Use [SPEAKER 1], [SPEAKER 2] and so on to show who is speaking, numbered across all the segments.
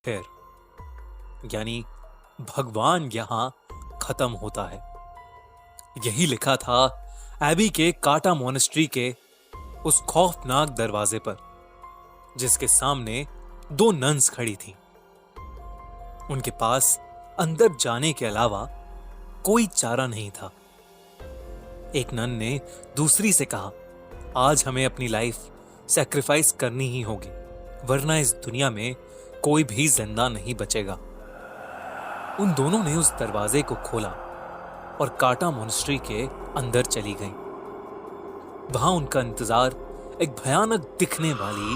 [SPEAKER 1] खैर, यानी भगवान यहां खत्म होता है। यही लिखा था एबी के काटा मोनेस्ट्री के उस खौफनाक दरवाजे पर, जिसके सामने दो नन्स खड़ी थीं। उनके पास अंदर जाने के अलावा कोई चारा नहीं था। एक नन ने दूसरी से कहा, आज हमें अपनी लाइफ सैक्रिफाइस करनी ही होगी, वरना इस दुनिया में कोई भी जिंदा नहीं बचेगा। उन दोनों ने उस दरवाजे को खोला और काटा मोनेस्ट्री के अंदर चली गईं। वहां उनका इंतजार एक भयानक दिखने वाली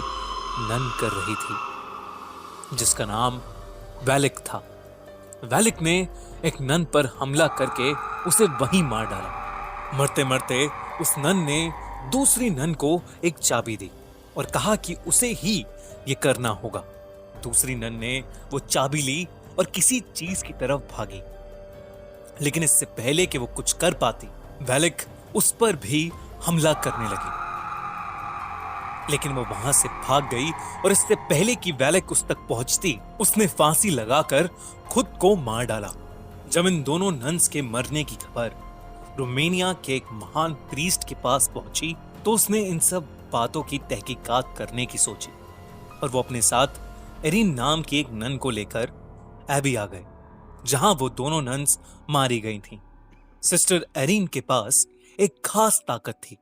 [SPEAKER 1] नन कर रही थी, जिसका नाम वैलिक था। वैलिक ने एक नन पर हमला करके उसे वहीं मार डाला। मरते मरते उस नन ने दूसरी नन को एक चाबी दी और कहा कि उसे ही ये करना होगा। दूसरी नन ने वो चाबी ली और किसी चीज की तरफ भागी, लेकिन इससे पहले कि वो कुछ कर पाती, वैलिक उस पर भी हमला करने लगी। लेकिन वो वहां से भाग गई और इससे पहले कि वैलिक उस तक पहुंचती, उसने फांसी लगाकर खुद को मार डाला। जब इन दोनों नन्स के मरने की खबर रोमानिया के एक महान प्रीस्ट के पास पहुंची, तो उसने इन सब बातों की तहकीकात करने की सोची और वो अपने साथ एरिन नाम की एक नन को लेकर एबी आ गए, जहां वो दोनों नन्स मारी गई थीं। सिस्टर एरिन के पास एक खास ताकत थी।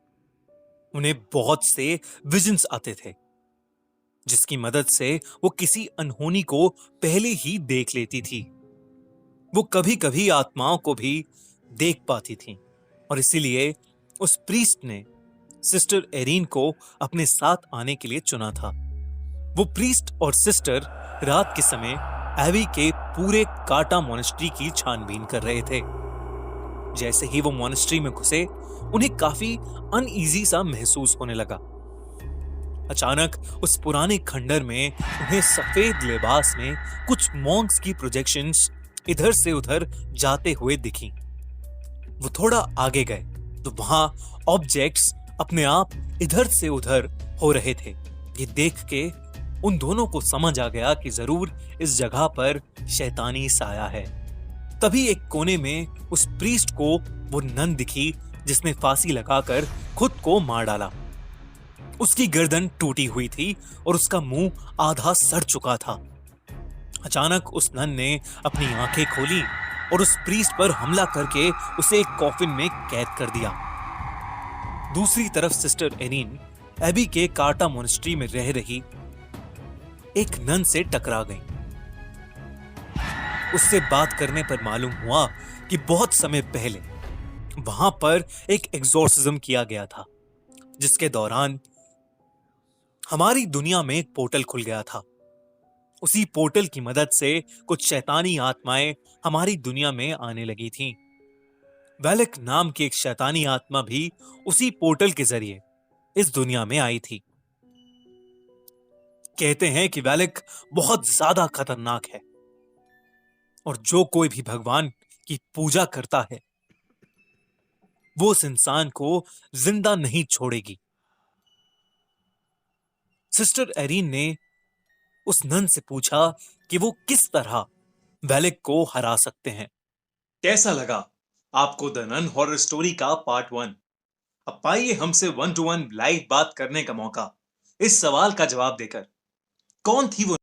[SPEAKER 1] उन्हें बहुत से विजन्स आते थे, जिसकी मदद से वो किसी अनहोनी को पहले ही देख लेती थी। वो कभी कभी आत्माओं को भी देख पाती थी और इसीलिए उस प्रीस्ट ने सिस्टर एरिन को अपने साथ आने के लिए चुना था। वो प्रीस्ट और सिस्टर रात के समय एबी के पूरे काटा मोनेस्ट्री की छानबीन कर रहे थे। जैसे ही वो मोनेस्ट्री में घुसे, उन्हें काफी अनईजी सा महसूस होने लगा। अचानक उस पुराने खंडर में उन्हें सफेद लिबास में कुछ मॉन्क्स की प्रोजेक्शंस इधर से उधर जाते हुए दिखी। वो थोड़ा आगे गए तो वहां ऑब्जेक्ट्स अपने आप इधर से उधर हो रहे थे। ये देख के उन दोनों को समझ आ गया कि जरूर इस जगह पर शैतानी साया है। तभी एक कोने में उस प्रीस्ट को वो नन दिखी जिसने फांसी लगाकर खुद को मार डाला। उसकी गर्दन टूटी हुई थी और उसका मुंह आधा सड़ चुका था। अचानक उस नन ने अपनी आंखें खोली और उस प्रीस्ट पर हमला करके उसे एक कॉफिन में कैद कर दिया। दूसरी तरफ सिस्टर एरिन एबी के काटा मोनेस्ट्री में रह रही एक नन से टकरा गई। उससे बात करने पर मालूम हुआ कि बहुत समय पहले वहां पर एक एग्जॉर्सिज्म किया गया था, जिसके दौरान हमारी दुनिया में एक पोर्टल खुल गया था। उसी पोर्टल की मदद से कुछ शैतानी आत्माएं हमारी दुनिया में आने लगी थीं। वैलिक नाम की एक शैतानी आत्मा भी उसी पोर्टल के जरिए इस दुनिया में आई थी। कहते हैं कि वैलिक बहुत ज्यादा खतरनाक है और जो कोई भी भगवान की पूजा करता है, वो उस इंसान को जिंदा नहीं छोड़ेगी। सिस्टर एरिन ने उस नन से पूछा कि वो किस तरह वैलिक को हरा सकते हैं। कैसा लगा आपको द नन हॉरर स्टोरी का पार्ट 1? अब पाइए हमसे 1 to 1 लाइव बात करने का मौका इस सवाल का जवाब देकर। कौन थी वो